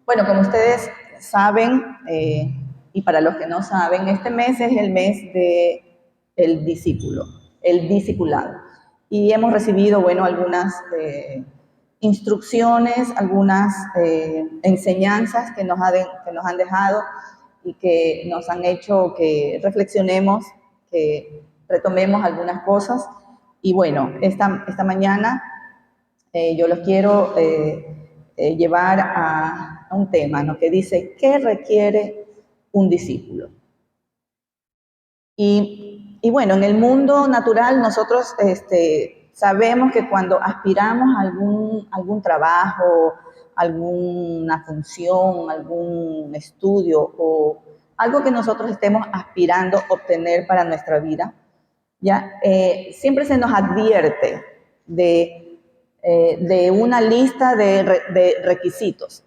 Bueno, como ustedes saben, y para los que no saben, este mes es el mes del discípulo, el discipulado. Y hemos recibido, bueno, algunas instrucciones, algunas enseñanzas que nos han dejado y que nos han hecho que reflexionemos, que retomemos algunas cosas. Y bueno, esta mañana yo los quiero llevar a un tema, ¿no? Que dice, ¿qué requiere un discípulo? Y bueno, en el mundo natural nosotros sabemos que cuando aspiramos a algún trabajo, alguna función, algún estudio o algo que nosotros estemos aspirando a obtener para nuestra vida, ¿ya? Siempre se nos advierte de una lista de requisitos,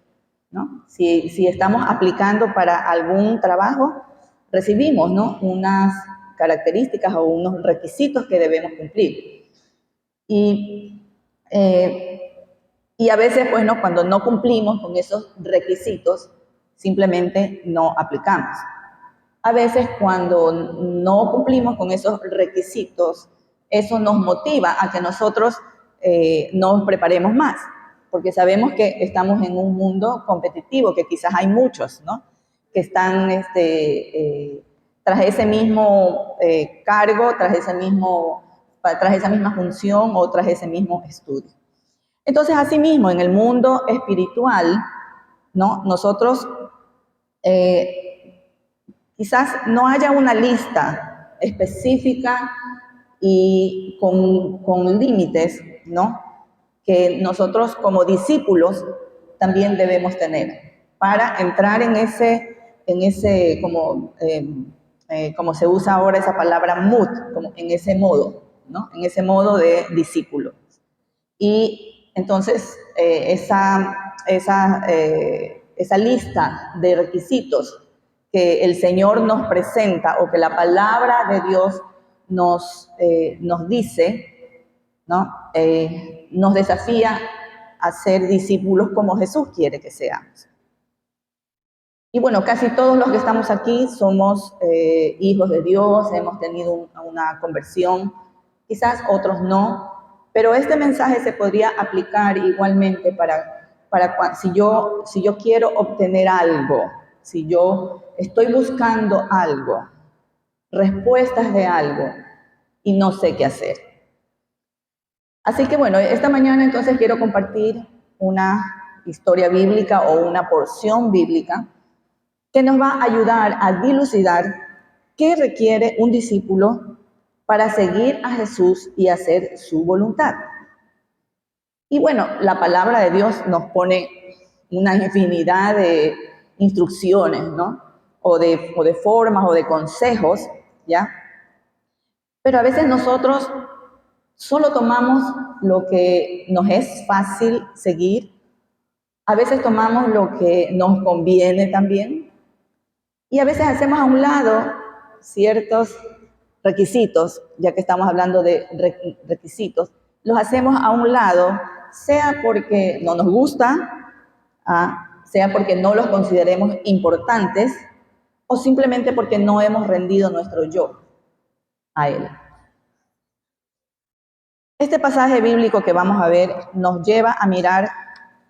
¿no? Si estamos aplicando para algún trabajo, recibimos, ¿no?, unas características o unos requisitos que debemos cumplir. Y, y a veces, pues, ¿no?, cuando no cumplimos con esos requisitos, simplemente no aplicamos. A veces cuando no cumplimos con esos requisitos, eso nos motiva a que nosotros nos preparemos más, porque sabemos que estamos en un mundo competitivo, que quizás hay muchos, ¿no?, que están tras ese mismo cargo, tras esa misma función o tras ese mismo estudio. Entonces, asimismo, en el mundo espiritual, ¿no?, nosotros quizás no haya una lista específica y con límites, ¿no?, que nosotros como discípulos también debemos tener para entrar en ese como se usa ahora esa palabra mood, como en ese modo, ¿no?, en ese modo de discípulo. Y entonces esa lista de requisitos que el Señor nos presenta o que la palabra de Dios nos dice, ¿no?, nos desafía a ser discípulos como Jesús quiere que seamos. Y bueno, casi todos los que estamos aquí somos hijos de Dios, hemos tenido una conversión, quizás otros no, pero este mensaje se podría aplicar igualmente para si yo quiero obtener algo, si yo estoy buscando algo, respuestas de algo y no sé qué hacer. Así que bueno, esta mañana entonces quiero compartir una historia bíblica o una porción bíblica que nos va a ayudar a dilucidar qué requiere un discípulo para seguir a Jesús y hacer su voluntad. Y bueno, la palabra de Dios nos pone una infinidad de instrucciones, ¿no?, o de formas o de consejos, ¿ya? Pero a veces nosotros solo tomamos lo que nos es fácil seguir, a veces tomamos lo que nos conviene también, y a veces hacemos a un lado ciertos requisitos, ya que estamos hablando de requisitos, los hacemos a un lado, sea porque no nos gusta, sea porque no los consideremos importantes, o simplemente porque no hemos rendido nuestro yo a Él. Este pasaje bíblico que vamos a ver nos lleva a mirar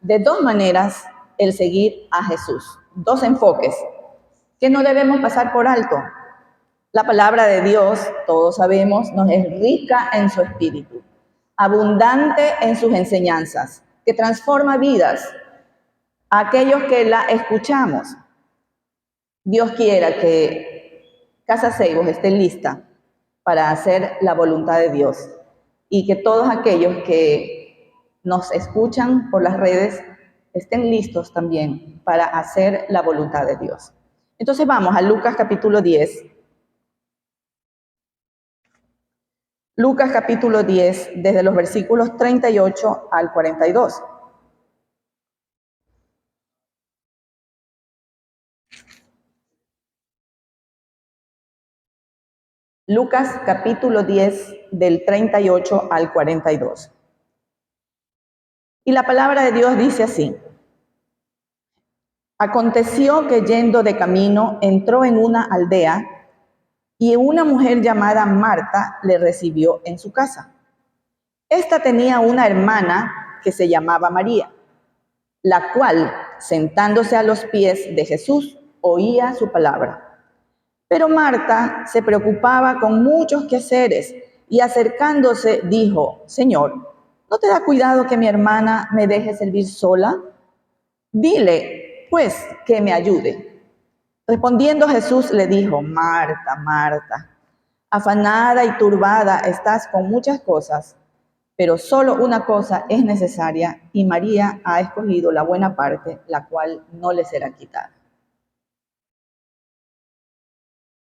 de dos maneras el seguir a Jesús, dos enfoques que no debemos pasar por alto. La palabra de Dios, todos sabemos, nos es rica en su espíritu, abundante en sus enseñanzas, que transforma vidas a aquellos que la escuchamos. Dios quiera que Casa Seibos esté lista para hacer la voluntad de Dios y que todos aquellos que nos escuchan por las redes estén listos también para hacer la voluntad de Dios. Entonces vamos a Lucas capítulo 10. Lucas capítulo 10, desde los versículos 38 al 42. Lucas capítulo 10, del 38 al 42. Y la palabra de Dios dice así: Aconteció que yendo de camino entró en una aldea y una mujer llamada Marta le recibió en su casa. Esta tenía una hermana que se llamaba María, la cual, sentándose a los pies de Jesús, oía su palabra. Pero Marta se preocupaba con muchos quehaceres y acercándose dijo: Señor, ¿no te da cuidado que mi hermana me deje servir sola? Dile, pues, que me ayude. Respondiendo Jesús le dijo: Marta, Marta, afanada y turbada estás con muchas cosas, pero solo una cosa es necesaria y María ha escogido la buena parte, la cual no le será quitada.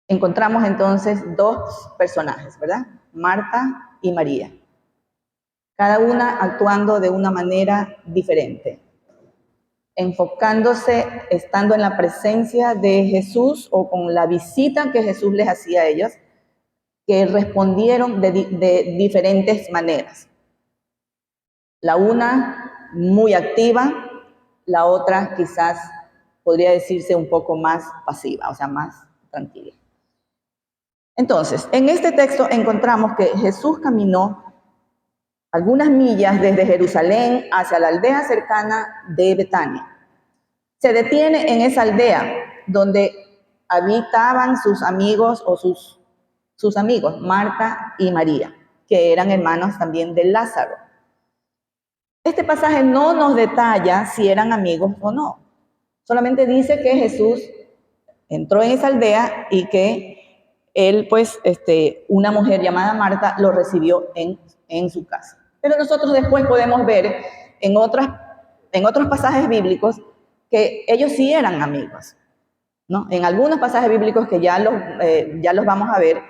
Encontramos entonces dos personajes, ¿verdad? Marta y María, cada una actuando de una manera diferente, enfocándose, estando en la presencia de Jesús o con la visita que Jesús les hacía a ellas, que respondieron de diferentes maneras. La una muy activa, la otra quizás podría decirse un poco más pasiva, o sea, más tranquila. Entonces, en este texto encontramos que Jesús caminó algunas millas desde Jerusalén hacia la aldea cercana de Betania. Se detiene en esa aldea donde habitaban sus amigos o sus amigos, Marta y María, que eran hermanos también de Lázaro. Este pasaje no nos detalla si eran amigos o no. Solamente dice que Jesús entró en esa aldea y que él, pues, una mujer llamada Marta lo recibió en su casa. Pero nosotros después podemos ver en otros pasajes bíblicos que ellos sí eran amigos, ¿no? En algunos pasajes bíblicos que ya los vamos a ver,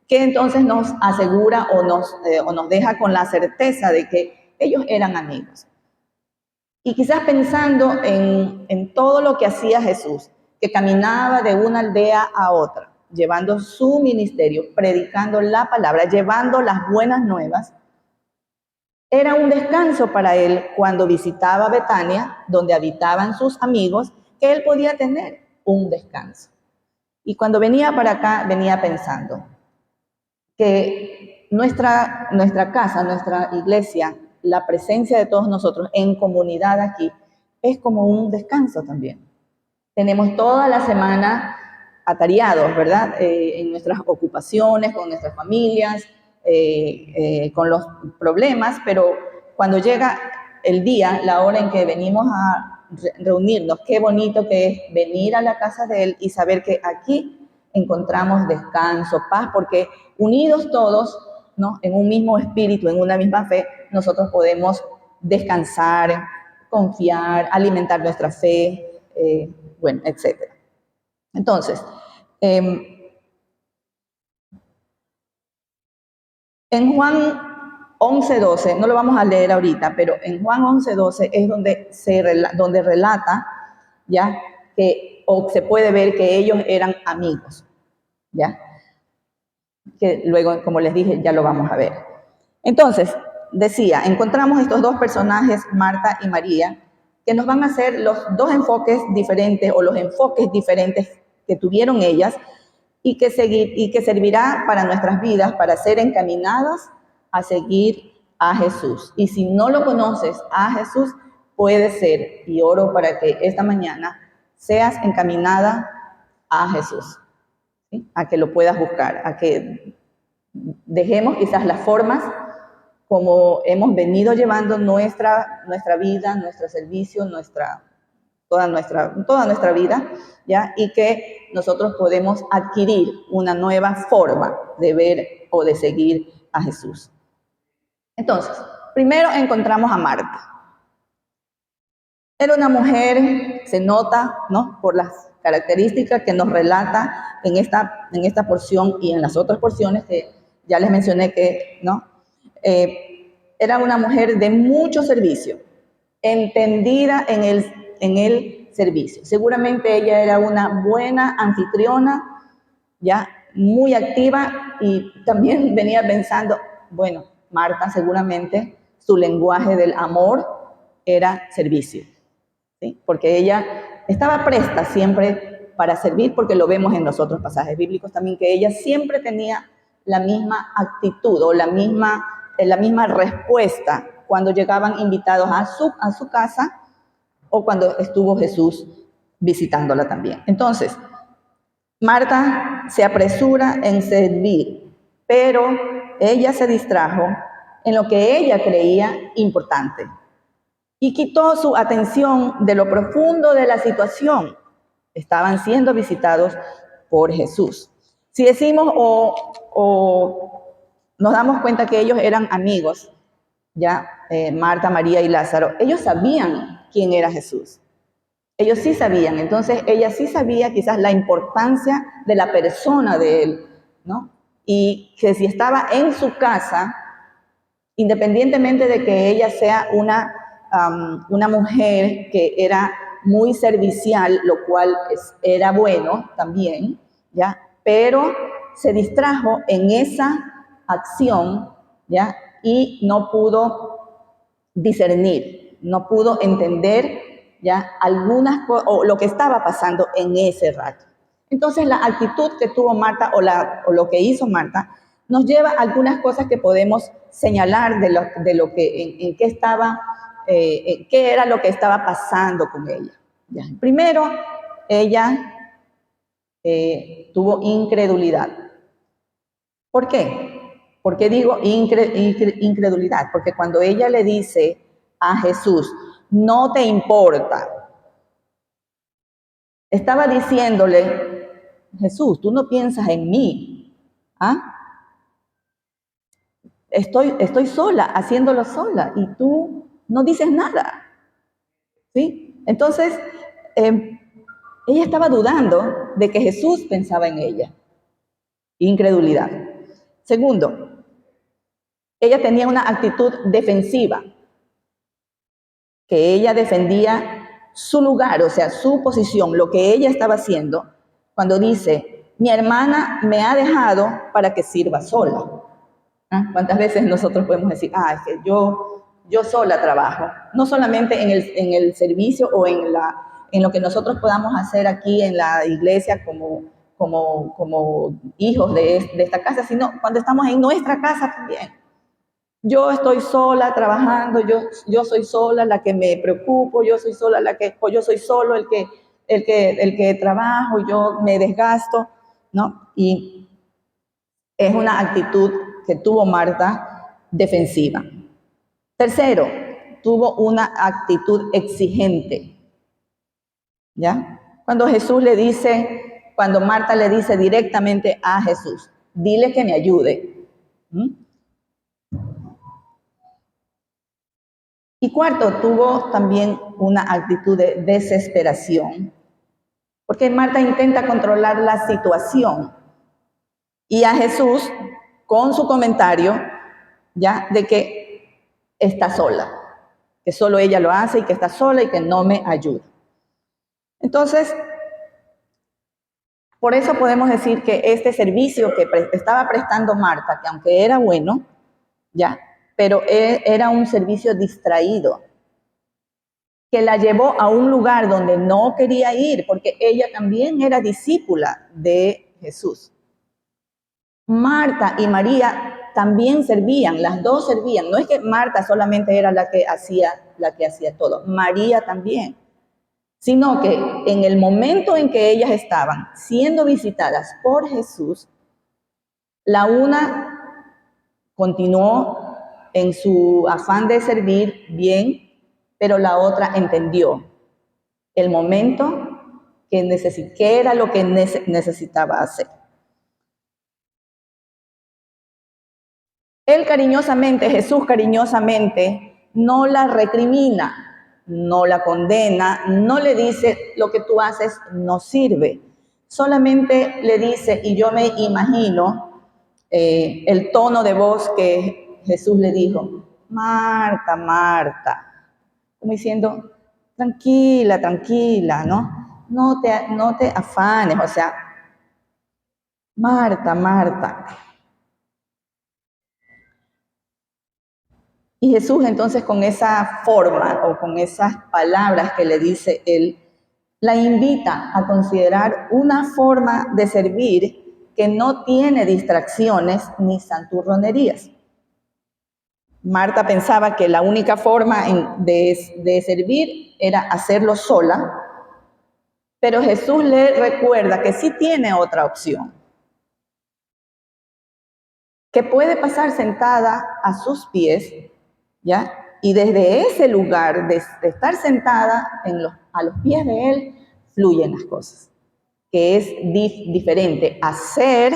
que entonces nos asegura o nos deja con la certeza de que ellos eran amigos. Y quizás pensando en todo lo que hacía Jesús, que caminaba de una aldea a otra, llevando su ministerio, predicando la palabra, llevando las buenas nuevas, era un descanso para él cuando visitaba Betania, donde habitaban sus amigos, que él podía tener un descanso. Y cuando venía para acá, venía pensando que nuestra casa, nuestra iglesia, la presencia de todos nosotros en comunidad aquí, es como un descanso también. Tenemos toda la semana atareados, ¿verdad? En nuestras ocupaciones, con nuestras familias, con los problemas, pero cuando llega el día, la hora en que venimos a reunirnos, qué bonito que es venir a la casa de Él y saber que aquí encontramos descanso, paz, porque unidos todos, ¿no? En un mismo espíritu, en una misma fe, nosotros podemos descansar, confiar, alimentar nuestra fe, bueno, etcétera. Entonces, en Juan 11:12, no lo vamos a leer ahorita, pero en Juan 11:12 es donde relata, ¿ya? O se puede ver que ellos eran amigos, ¿ya? Que luego, como les dije, ya lo vamos a ver. Entonces, decía, encontramos estos dos personajes, Marta y María, que nos van a hacer los dos enfoques diferentes o los enfoques diferentes que tuvieron ellas y que servirá para nuestras vidas, para ser encaminadas a seguir a Jesús. Y si no lo conoces a Jesús, puede ser, y oro para que esta mañana seas encaminada a Jesús, ¿sí? A que lo puedas buscar, a que dejemos quizás las formas como hemos venido llevando nuestra vida, nuestro servicio, toda nuestra vida, ¿ya? Y que nosotros podemos adquirir una nueva forma de ver o de seguir a Jesús. Entonces, primero encontramos a Marta. Era una mujer, se nota, ¿no? Por las características que nos relata en esta porción y en las otras porciones que ya les mencioné que, ¿no? Era una mujer de mucho servicio, entendida en el servicio. Seguramente ella era una buena anfitriona, ya muy activa, y también venía pensando, bueno, Marta seguramente su lenguaje del amor era servicio, ¿sí? Porque ella estaba presta siempre para servir, porque lo vemos en los otros pasajes bíblicos también, que ella siempre tenía la misma actitud o la misma respuesta cuando llegaban invitados a su casa o cuando estuvo Jesús visitándola también. Entonces, Marta se apresura en servir, pero ella se distrajo en lo que ella creía importante y quitó su atención de lo profundo de la situación. Estaban siendo visitados por Jesús. Si decimos o nos damos cuenta que ellos eran amigos, ya Marta, María y Lázaro, ellos sabían quién era Jesús. Ellos sí sabían, entonces ella sí sabía quizás la importancia de la persona de él, ¿no? Y que si estaba en su casa, independientemente de que ella sea una mujer que era muy servicial, lo cual era bueno también, ¿ya? Pero se distrajo en esa acción, ¿ya? Y no pudo discernir, no pudo entender, ¿ya? Algunas cosas, o lo que estaba pasando en ese rato. Entonces la actitud que tuvo Marta o lo que hizo Marta nos lleva a algunas cosas que podemos señalar de lo que, en qué estaba, qué era lo que estaba pasando con ella. ¿Ya? Primero, ella tuvo incredulidad. ¿Por qué? ¿Por qué digo incredulidad? Porque cuando ella le dice a Jesús, no te importa, estaba diciéndole, Jesús, tú no piensas en mí, ¿ah? Estoy sola, haciéndolo sola, y tú no dices nada, ¿sí? Entonces, ella estaba dudando de que Jesús pensaba en ella. Incredulidad. Segundo, ella tenía una actitud defensiva, que ella defendía su lugar, o sea, su posición, lo que ella estaba haciendo, cuando dice, mi hermana me ha dejado para que sirva sola. ¿Ah? ¿Cuántas veces nosotros podemos decir, es que yo sola trabajo? No solamente en el servicio o en lo que nosotros podamos hacer aquí en la iglesia como hijos de esta casa, sino cuando estamos en nuestra casa también. Yo estoy sola trabajando, yo soy sola la que me preocupo, yo soy sola o yo soy solo el que trabajo, yo me desgasto, ¿no? Y es una actitud que tuvo Marta defensiva. Tercero, tuvo una actitud exigente, ¿ya? Cuando Marta le dice directamente a Jesús, dile que me ayude. Y cuarto, tuvo también una actitud de desesperación, porque Marta intenta controlar la situación y a Jesús con su comentario, ya, de que está sola, que solo ella lo hace y que está sola y que no me ayuda. Entonces, por eso podemos decir que este servicio que estaba prestando Marta, que aunque era bueno, ya, pero era un servicio distraído, que la llevó a un lugar donde no quería ir, porque ella también era discípula de Jesús. Marta y María también servían, las dos servían. No es que Marta solamente era la que hacía todo, María también. Sino que en el momento en que ellas estaban siendo visitadas por Jesús, la una continuó en su afán de servir bien, pero la otra entendió el momento que era lo que necesitaba hacer. Jesús cariñosamente, no la recrimina, no la condena, no le dice lo que tú haces no sirve. Solamente le dice, y yo me imagino el tono de voz que Jesús le dijo, Marta, Marta, como diciendo, tranquila, tranquila, ¿no? No te afanes, o sea, Marta, Marta. Y Jesús entonces con esa forma o con esas palabras que le dice él, la invita a considerar una forma de servir que no tiene distracciones ni santurronerías. Marta pensaba que la única forma de servir era hacerlo sola, pero Jesús le recuerda que sí tiene otra opción, que puede pasar sentada a sus pies, ¿ya? Y desde ese lugar de estar sentada a los pies de Él, fluyen las cosas, que es diferente hacer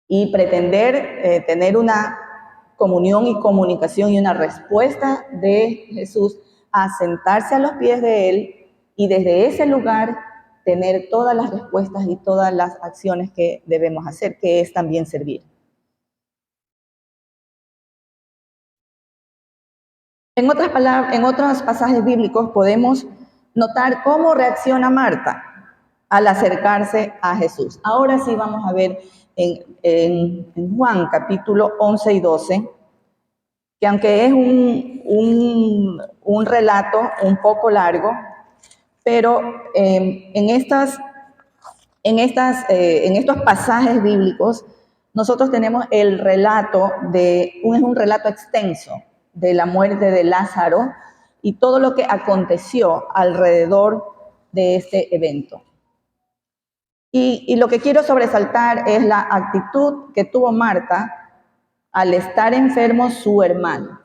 y pretender tener una comunión y comunicación y una respuesta de Jesús a sentarse a los pies de Él y desde ese lugar tener todas las respuestas y todas las acciones que debemos hacer, que es también servir. En otras palabras, en otros pasajes bíblicos podemos notar cómo reacciona Marta al acercarse a Jesús. Ahora sí vamos a ver en Juan capítulo 11 y 12, que aunque es un relato un poco largo, pero en estos pasajes bíblicos nosotros tenemos el relato es un relato extenso de la muerte de Lázaro y todo lo que aconteció alrededor de este evento. Y lo que quiero sobresaltar es la actitud que tuvo Marta al estar enfermo su hermano.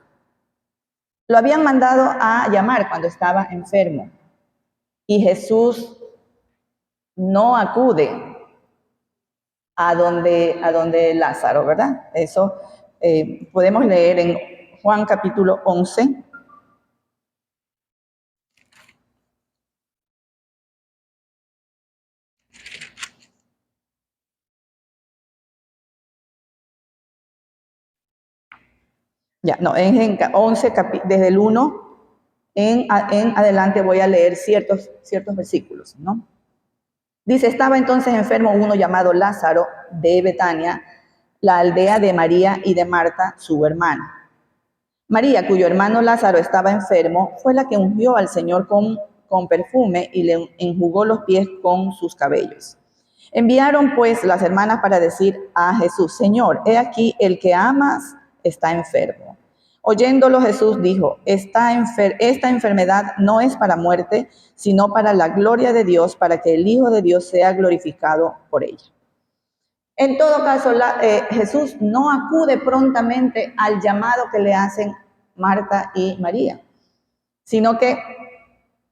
Lo habían mandado a llamar cuando estaba enfermo y Jesús no acude a donde Lázaro, ¿verdad? Eso podemos leer en Juan capítulo 11. Ya, no, en 11, desde el 1 en adelante voy a leer ciertos versículos, ¿no? Dice, estaba entonces enfermo uno llamado Lázaro de Betania, la aldea de María y de Marta, su hermana. María, cuyo hermano Lázaro estaba enfermo, fue la que ungió al Señor con perfume y le enjugó los pies con sus cabellos. Enviaron pues las hermanas para decir a Jesús, Señor, he aquí el que amas está enfermo. Oyéndolo Jesús dijo, esta enfermedad no es para muerte, sino para la gloria de Dios, para que el Hijo de Dios sea glorificado por ella. En todo caso, Jesús no acude prontamente al llamado que le hacen Marta y María, sino que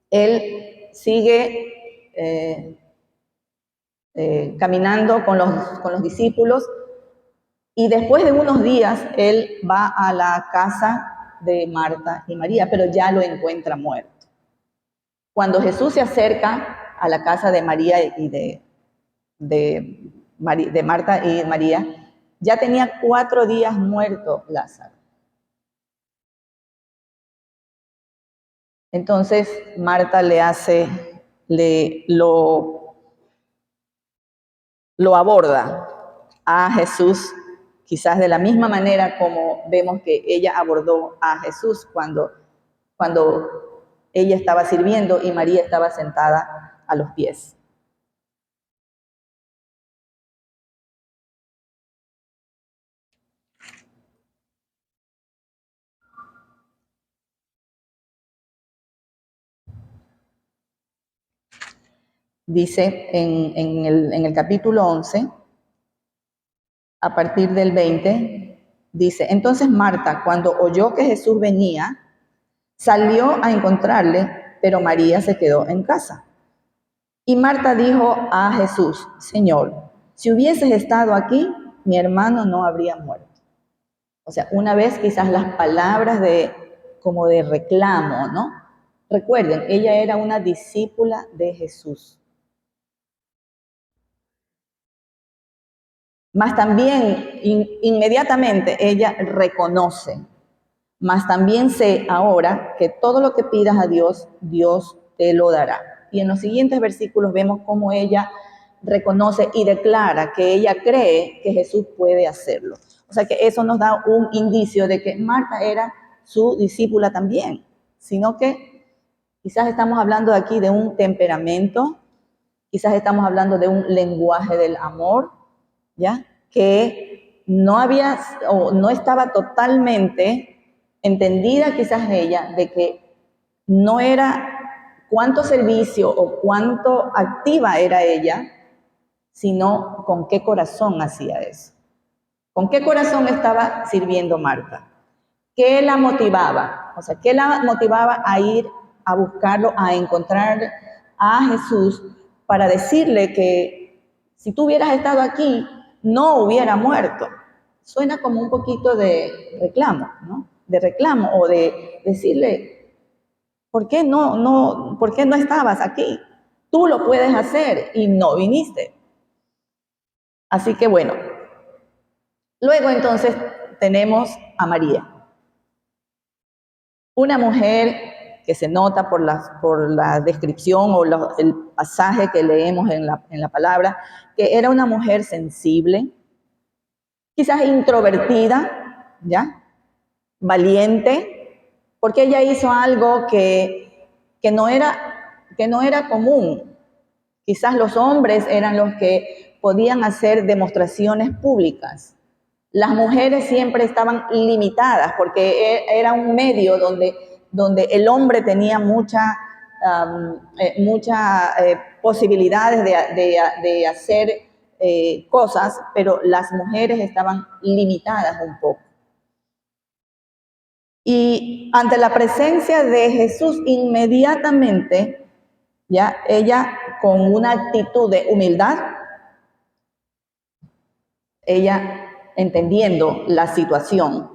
Él sigue caminando con los discípulos y después de unos días Él va a la casa de Marta y María, pero ya lo encuentra muerto. Cuando Jesús se acerca a la casa de María y de Marta y María, ya tenía 4 días muerto Lázaro. Entonces Marta lo aborda a Jesús, quizás de la misma manera como vemos que ella abordó a Jesús cuando ella estaba sirviendo y María estaba sentada a los pies. Dice en el capítulo 11, a partir del 20, dice, entonces Marta, cuando oyó que Jesús venía, salió a encontrarle, pero María se quedó en casa. Y Marta dijo a Jesús, Señor, si hubieses estado aquí, mi hermano no habría muerto. O sea, una vez quizás las palabras como de reclamo, ¿no? Recuerden, ella era una discípula de Jesús. Mas también inmediatamente ella reconoce, mas también sé ahora que todo lo que pidas a Dios, Dios te lo dará. Y en los siguientes versículos vemos cómo ella reconoce y declara que ella cree que Jesús puede hacerlo. O sea que eso nos da un indicio de que Marta era su discípula también, sino que Quizás estamos hablando aquí de un temperamento, quizás estamos hablando de un lenguaje del amor, ¿ya? Que no había o no estaba totalmente entendida quizás ella de que no era cuánto servicio o cuánto activa era ella, sino con qué corazón hacía eso. ¿Con qué corazón estaba sirviendo Marta? ¿Qué la motivaba? O sea, ¿qué la motivaba a ir a buscarlo, a encontrar a Jesús para decirle que si tú hubieras estado aquí, no hubiera muerto? Suena como un poquito de reclamo, ¿no? De reclamo o de decirle, ¿por qué no estabas aquí? Tú lo puedes hacer y no viniste. Así que bueno, luego entonces tenemos a María. Una mujer que se nota por la descripción o el pasaje que leemos en la palabra, que era una mujer sensible, quizás introvertida, ¿ya? Valiente, porque ella hizo algo que no era común. Quizás los hombres eran los que podían hacer demostraciones públicas. Las mujeres siempre estaban limitadas porque era un medio donde el hombre tenía muchas posibilidades de hacer cosas, pero las mujeres estaban limitadas un poco. Y ante la presencia de Jesús, inmediatamente, ya ella con una actitud de humildad, ella entendiendo la situación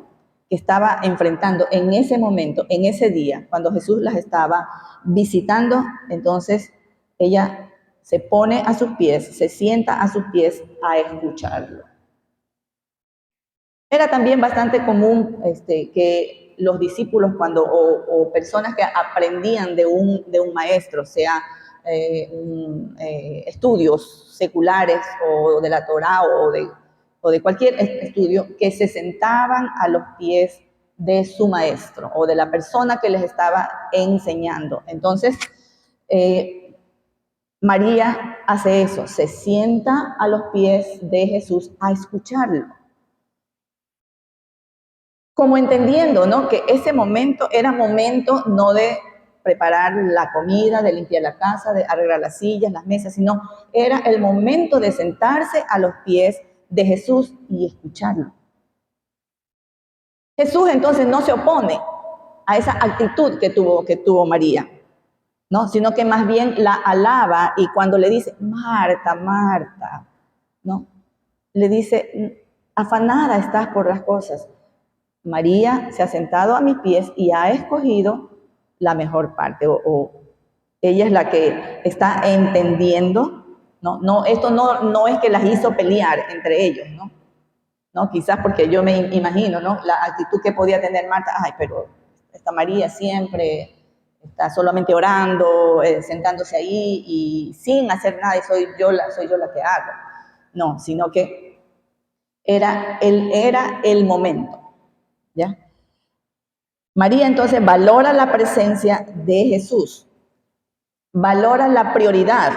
que estaba enfrentando en ese momento, en ese día, cuando Jesús las estaba visitando, entonces ella se pone a sus pies, se sienta a sus pies a escucharlo. Era también bastante común que los discípulos o personas que aprendían de un maestro, sea estudios seculares o de la Torá o de cualquier estudio, que se sentaban a los pies de su maestro o de la persona que les estaba enseñando. Entonces, María hace eso, se sienta a los pies de Jesús a escucharlo. Como entendiendo, ¿no? Que ese momento era momento no de preparar la comida, de limpiar la casa, de arreglar las sillas, las mesas, sino era el momento de sentarse a los pies de Jesús y escucharlo. Jesús entonces no se opone a esa actitud que tuvo María, ¿no? Sino que más bien la alaba y cuando le dice, Marta, Marta, ¿no? Le dice, afanada estás por las cosas. María se ha sentado a mis pies y ha escogido la mejor parte, o ella es la que está entendiendo, ¿no? Esto no es que las hizo pelear entre ellos, ¿no? Quizás porque yo me imagino, ¿no? La actitud que podía tener Marta, ay, pero esta María siempre está solamente orando, sentándose ahí y sin hacer nada, y soy yo la que hago. No, sino que era el momento. ¿Ya? María entonces valora la presencia de Jesús, valora la prioridad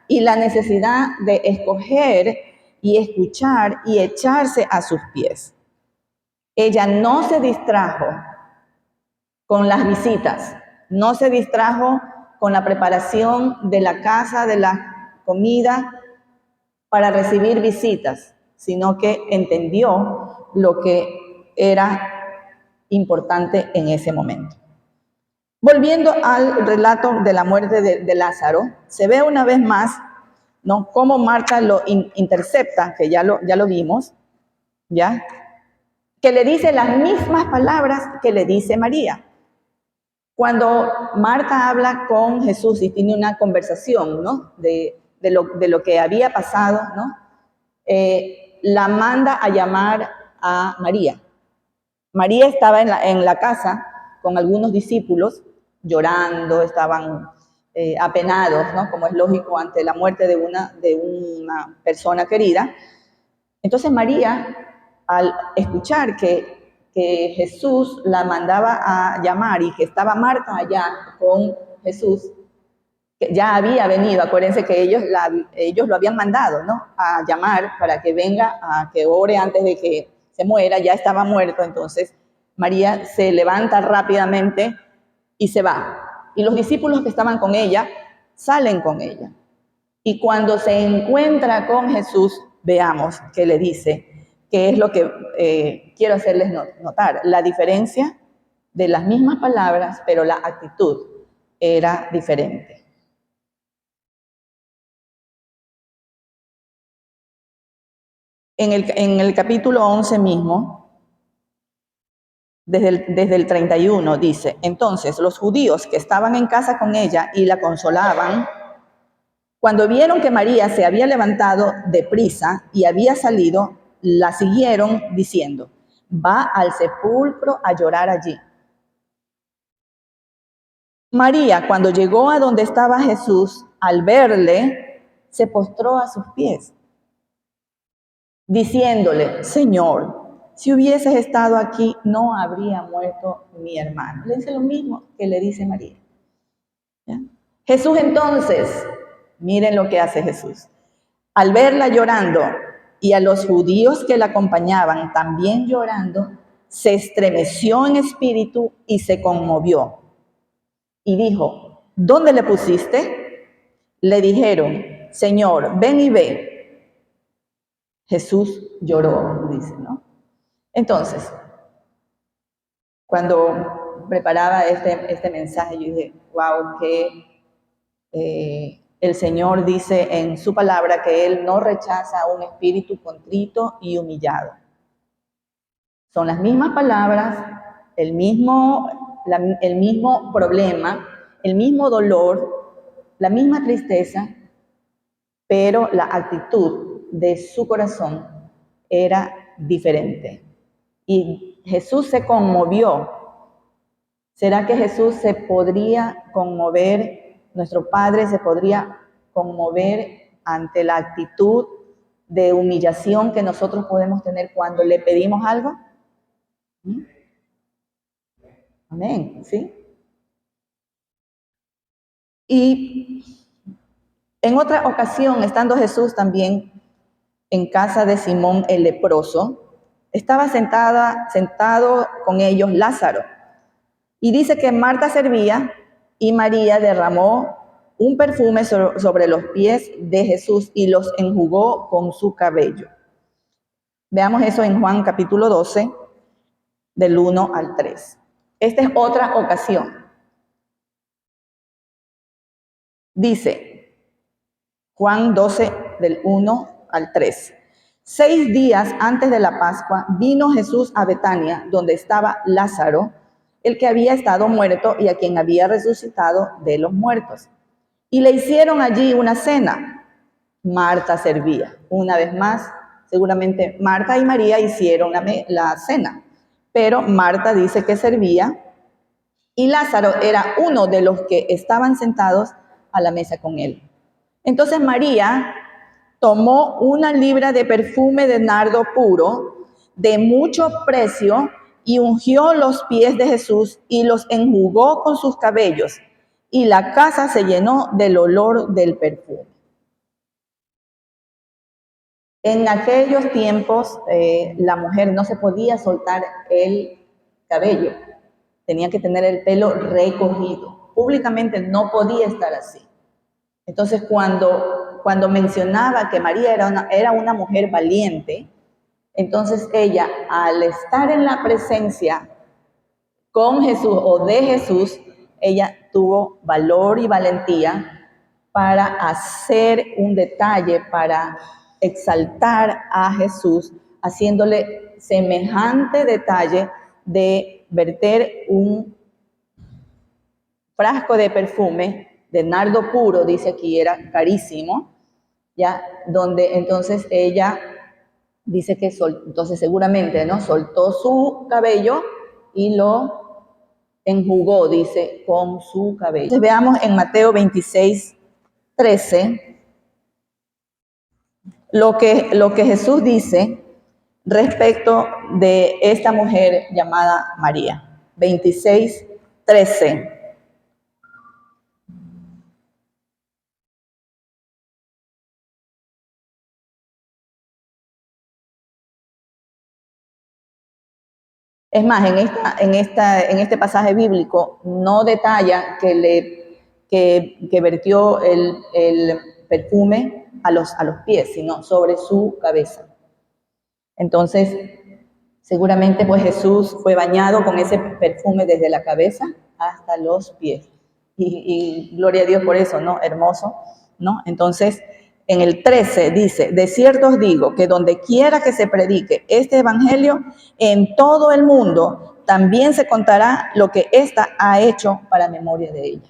y la necesidad de escoger y escuchar y echarse a sus pies. Ella no se distrajo con las visitas, no se distrajo con la preparación de la casa, de la comida para recibir visitas, sino que entendió lo que era importante en ese momento. Volviendo al relato de la muerte de Lázaro, se ve una vez más, ¿no? Cómo Marta lo intercepta, que ya lo vimos, ¿ya? Que le dice las mismas palabras que le dice María. Cuando Marta habla con Jesús y tiene una conversación, ¿no? De lo que había pasado, ¿no? La manda a llamar a María. María estaba en la casa con algunos discípulos llorando, estaban apenados, ¿no? Como es lógico ante la muerte de una persona querida. Entonces María, al escuchar que Jesús la mandaba a llamar y que estaba Marta allá con Jesús, que ya había venido, acuérdense que ellos lo habían mandado, ¿no?, a llamar para que venga, a que ore antes de que se muera, ya estaba muerto. Entonces María se levanta rápidamente y se va. Y los discípulos que estaban con ella salen con ella. Y cuando se encuentra con Jesús, veamos qué le dice, que es lo que quiero hacerles notar, la diferencia de las mismas palabras, pero la actitud era diferente. En el capítulo 11 mismo, desde el 31, dice: entonces los judíos que estaban en casa con ella y la consolaban, cuando vieron que María se había levantado deprisa y había salido, la siguieron diciendo: va al sepulcro a llorar allí. María, cuando llegó a donde estaba Jesús, al verle, se postró a sus pies, diciéndole: Señor, si hubieses estado aquí, no habría muerto mi hermano. Le dice lo mismo que le dice María. ¿Ya? Jesús entonces, miren lo que hace Jesús. Al verla llorando y a los judíos que la acompañaban también llorando, se estremeció en espíritu y se conmovió. Y dijo: ¿dónde le pusiste? Le dijeron: Señor, ven y ve. Jesús lloró, dice, ¿no? Entonces, cuando preparaba este mensaje, yo dije: wow, que el Señor dice en su palabra que Él no rechaza un espíritu contrito y humillado. Son las mismas palabras, el mismo problema, el mismo dolor, la misma tristeza, pero la actitud de su corazón era diferente. Y Jesús se conmovió. ¿Será que Jesús se podría conmover, nuestro Padre se podría conmover ante la actitud de humillación que nosotros podemos tener cuando le pedimos algo? ¿Mm? Amén, ¿sí? Y en otra ocasión, estando Jesús también en casa de Simón el leproso, estaba sentado con ellos Lázaro. Y dice que Marta servía y María derramó un perfume sobre los pies de Jesús y los enjugó con su cabello. Veamos eso en Juan capítulo 12, del 1 al 3. Esta es otra ocasión. Dice Juan 12, del 1 al 3. 6 días antes de la Pascua vino Jesús a Betania, donde estaba Lázaro, el que había estado muerto y a quien había resucitado de los muertos. Y le hicieron allí una cena. Marta servía. Una vez más, seguramente Marta y María hicieron la cena, pero Marta dice que servía y Lázaro era uno de los que estaban sentados a la mesa con él. Entonces María tomó 1 libra de perfume de nardo puro, de mucho precio, y ungió los pies de Jesús y los enjugó con sus cabellos, y la casa se llenó del olor del perfume. En aquellos tiempos, la mujer no se podía soltar el cabello, tenía que tener el pelo recogido. Públicamente no podía estar así. Entonces, cuando mencionaba que María era una mujer valiente, entonces ella, al estar en la presencia con Jesús o de Jesús, ella tuvo valor y valentía para hacer un detalle, para exaltar a Jesús, haciéndole semejante detalle de verter un frasco de perfume de nardo puro, dice aquí, era carísimo, ya, donde entonces ella dice que entonces seguramente, ¿no?, soltó su cabello y lo enjugó, dice, con su cabello. Entonces veamos en Mateo 26, 13, lo que Jesús dice respecto de esta mujer llamada María. 26, 13. Es más, en este pasaje bíblico no detalla que vertió el perfume a los pies, sino sobre su cabeza. Entonces, seguramente pues Jesús fue bañado con ese perfume desde la cabeza hasta los pies. Y gloria a Dios por eso, ¿no? Hermoso, ¿no? Entonces, en el 13 dice, de cierto os digo que donde quiera que se predique este evangelio, en todo el mundo también se contará lo que ésta ha hecho para memoria de ella.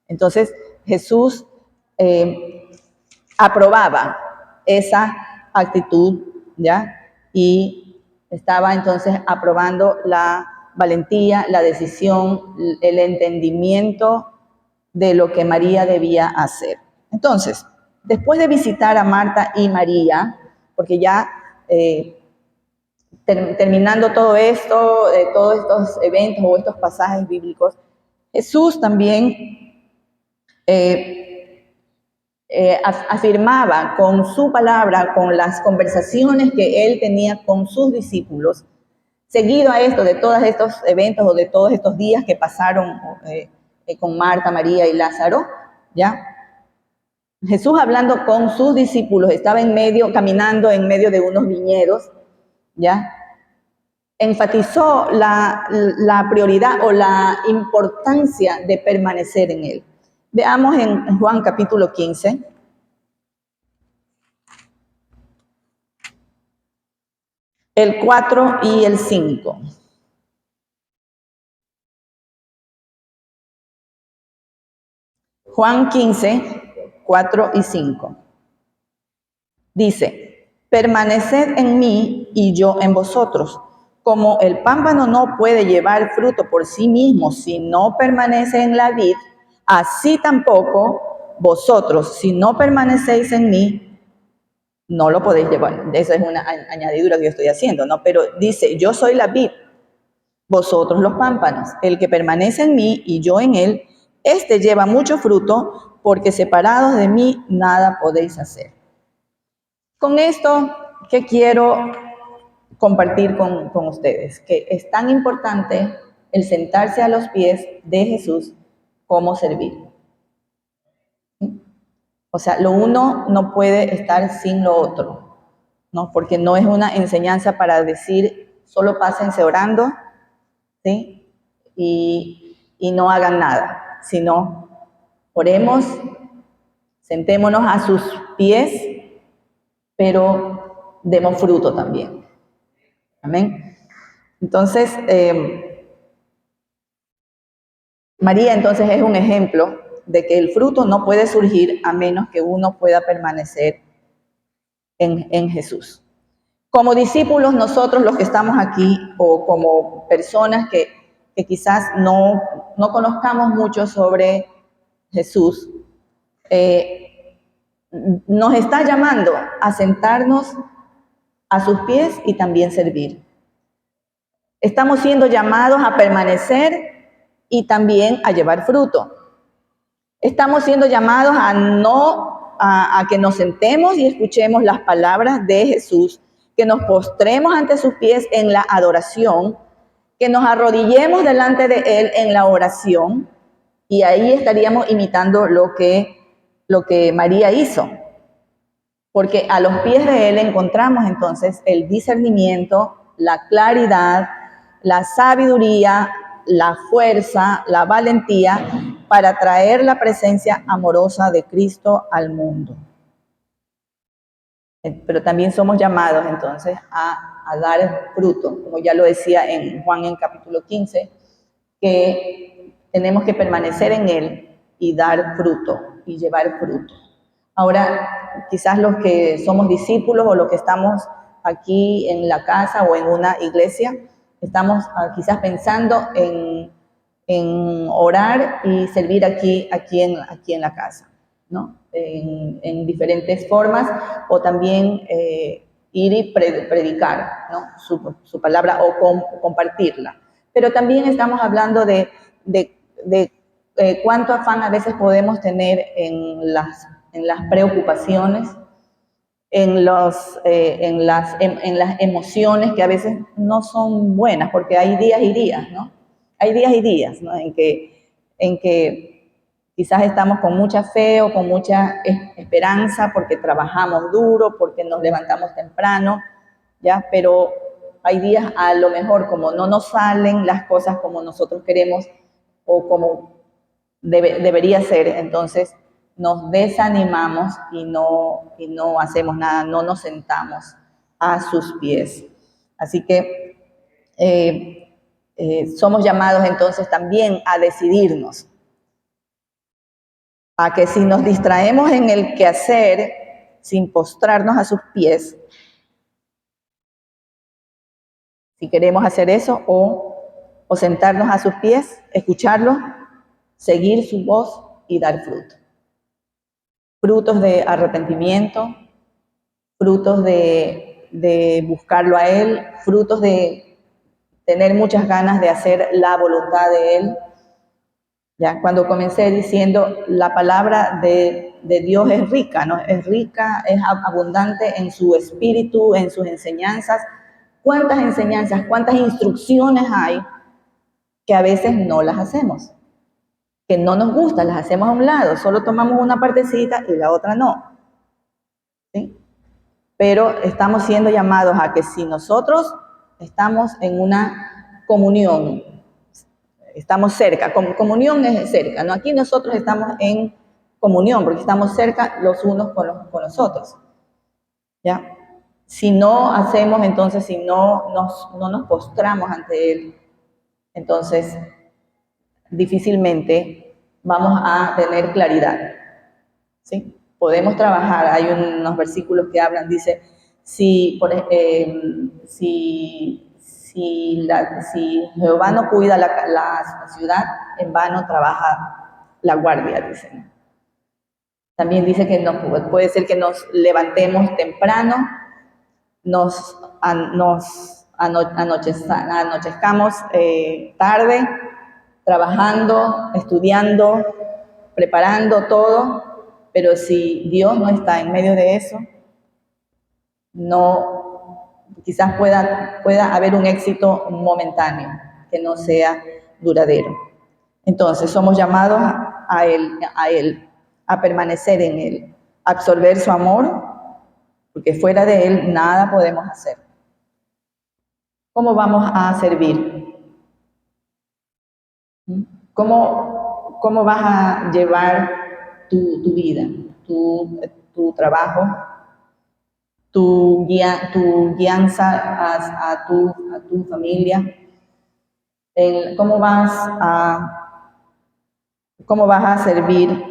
Entonces, Jesús aprobaba esa actitud, ¿ya? Y estaba entonces aprobando la valentía, la decisión, el entendimiento de lo que María debía hacer. Entonces, después de visitar a Marta y María, porque ya terminando todo esto, todos estos eventos o estos pasajes bíblicos, Jesús también afirmaba con su palabra, con las conversaciones que él tenía con sus discípulos, seguido a esto, de todos estos eventos o de todos estos días que pasaron con Marta, María y Lázaro, ¿ya? Jesús hablando con sus discípulos, estaba en medio, caminando en medio de unos viñedos, ¿ya? Enfatizó la prioridad o la importancia de permanecer en él. Veamos en Juan capítulo 15. El 4 y el 5. Juan 15, 4 y 5. Dice, permaneced en mí y yo en vosotros. Como el pámpano no puede llevar fruto por sí mismo si no permanece en la vid, así tampoco vosotros, si no permanecéis en mí, no lo podéis llevar. Esa es una añadidura que yo estoy haciendo, ¿no? Pero dice, yo soy la vid, vosotros los pámpanos. El que permanece en mí y yo en él, este lleva mucho fruto, porque separados de mí nada podéis hacer. Con esto, ¿qué quiero compartir con ustedes? Que es tan importante el sentarse a los pies de Jesús como servir. O sea, lo uno no puede estar sin lo otro, ¿no? Porque no es una enseñanza para decir, solo pásense orando, ¿sí? Y no hagan nada, sino oremos, sentémonos a sus pies, pero demos fruto también. Amén. Entonces, María entonces es un ejemplo de que el fruto no puede surgir a menos que uno pueda permanecer en Jesús. Como discípulos, nosotros los que estamos aquí, o como personas que quizás no conozcamos mucho sobre Jesús, nos está llamando a sentarnos a sus pies y también servir. Estamos siendo llamados a permanecer y también a llevar fruto. Estamos siendo llamados a que nos sentemos y escuchemos las palabras de Jesús, que nos postremos ante sus pies en la adoración, que nos arrodillemos delante de Él en la oración, y ahí estaríamos imitando lo que María hizo. Porque a los pies de Él encontramos entonces el discernimiento, la claridad, la sabiduría, la fuerza, la valentía para traer la presencia amorosa de Cristo al mundo. Pero también somos llamados entonces a dar fruto, como ya lo decía en Juan en capítulo 15, que tenemos que permanecer en Él y dar fruto y llevar fruto. Ahora, quizás los que somos discípulos o los que estamos aquí en la casa o en una iglesia, estamos quizás pensando en orar y servir aquí en la casa, ¿no? En diferentes formas, o también ir y predicar, ¿no? su palabra o compartirla. Pero también estamos hablando de cuánto afán a veces podemos tener en las preocupaciones, en las emociones que a veces no son buenas, porque hay días y días, ¿no? Hay días y días, ¿no? En que quizás estamos con mucha fe o con mucha esperanza porque trabajamos duro, porque nos levantamos temprano, ¿ya? Pero hay días a lo mejor como no nos salen las cosas como nosotros queremos o como debería ser, entonces nos desanimamos y no hacemos nada, no nos sentamos a sus pies. Así que somos llamados entonces también a decidirnos, a que si nos distraemos en el quehacer sin postrarnos a sus pies, si queremos hacer eso o sentarnos a sus pies, escucharlo, seguir su voz y dar fruto. Frutos de arrepentimiento, frutos de buscarlo a Él, frutos de tener muchas ganas de hacer la voluntad de Él. Ya, cuando comencé diciendo, la palabra de Dios es rica, ¿no? Es rica, es abundante en su espíritu, en sus enseñanzas. ¿Cuántas enseñanzas, cuántas instrucciones hay que a veces no las hacemos? Que no nos gustan, las hacemos a un lado, solo tomamos una partecita y la otra no. ¿Sí? Pero estamos siendo llamados a que si nosotros estamos en una comunión, estamos cerca, comunión es cerca, ¿no? Aquí nosotros estamos en comunión porque estamos cerca los unos con los otros, ¿ya? Si no hacemos, entonces, si no nos postramos ante Él, entonces difícilmente vamos a tener claridad, ¿sí? Podemos trabajar, hay unos versículos que hablan, dice, si Jehová no cuida la ciudad, en vano trabaja la guardia, dicen. También dice que puede ser que nos levantemos temprano, anochezcamos tarde, trabajando, estudiando, preparando todo, pero si Dios no está en medio de eso, quizás pueda haber un éxito momentáneo, que no sea duradero. Entonces somos llamados a Él, a permanecer en Él, a absorber su amor, porque fuera de Él nada podemos hacer. ¿Cómo vamos a servir? ¿Cómo vas a llevar tu vida, tu trabajo, tu guianza a tu familia? ¿Cómo vas a servir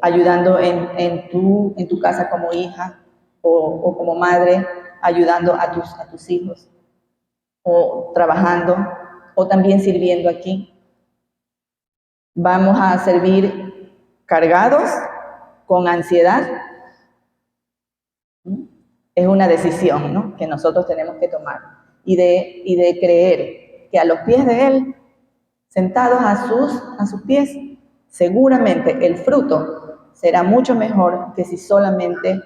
ayudando en tu casa como hija o como madre, ayudando a tus hijos, o trabajando, o también sirviendo aquí? ¿Vamos a servir cargados, con ansiedad? Es una decisión, ¿no?, que nosotros tenemos que tomar y de creer que a los pies de Él, sentados a sus pies, seguramente el fruto será mucho mejor que si solamente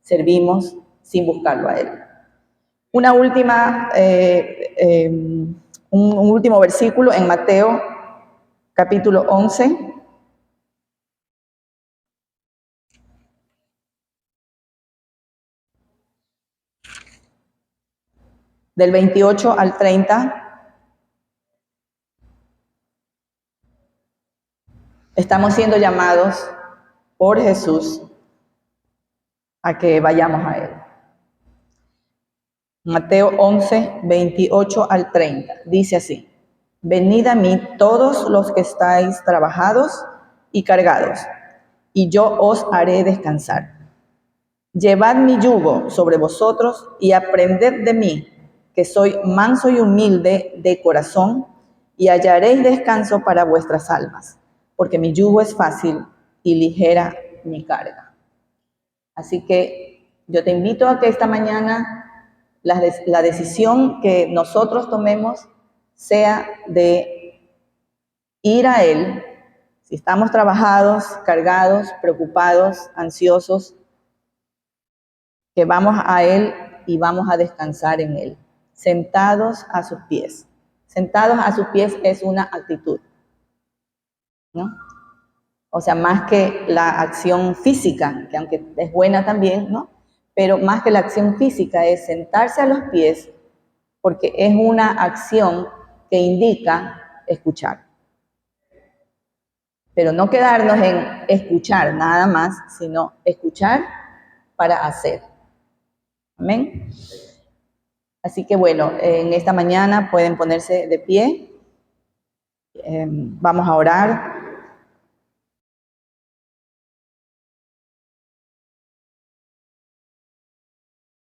servimos sin buscarlo a Él. Un último versículo en Mateo capítulo 11. Del 28 al 30, estamos siendo llamados por Jesús a que vayamos a Él. Mateo 11, 28 al 30, dice así: venid a mí todos los que estáis trabajados y cargados, y yo os haré descansar. Llevad mi yugo sobre vosotros y aprended de mí, que soy manso y humilde de corazón, y hallaréis descanso para vuestras almas, porque mi yugo es fácil y ligera mi carga. Así que yo te invito a que esta mañana la decisión que nosotros tomemos sea de ir a Él. Si estamos trabajados, cargados, preocupados, ansiosos, que vamos a Él y vamos a descansar en Él, sentados a sus pies. Sentados a sus pies es una actitud, ¿no? O sea, más que la acción física, que aunque es buena también, ¿no? Pero más que la acción física es sentarse a los pies, porque es una acción que indica escuchar. Pero no quedarnos en escuchar nada más, sino escuchar para hacer. Amén. Así que bueno, en esta mañana pueden ponerse de pie. Vamos a orar.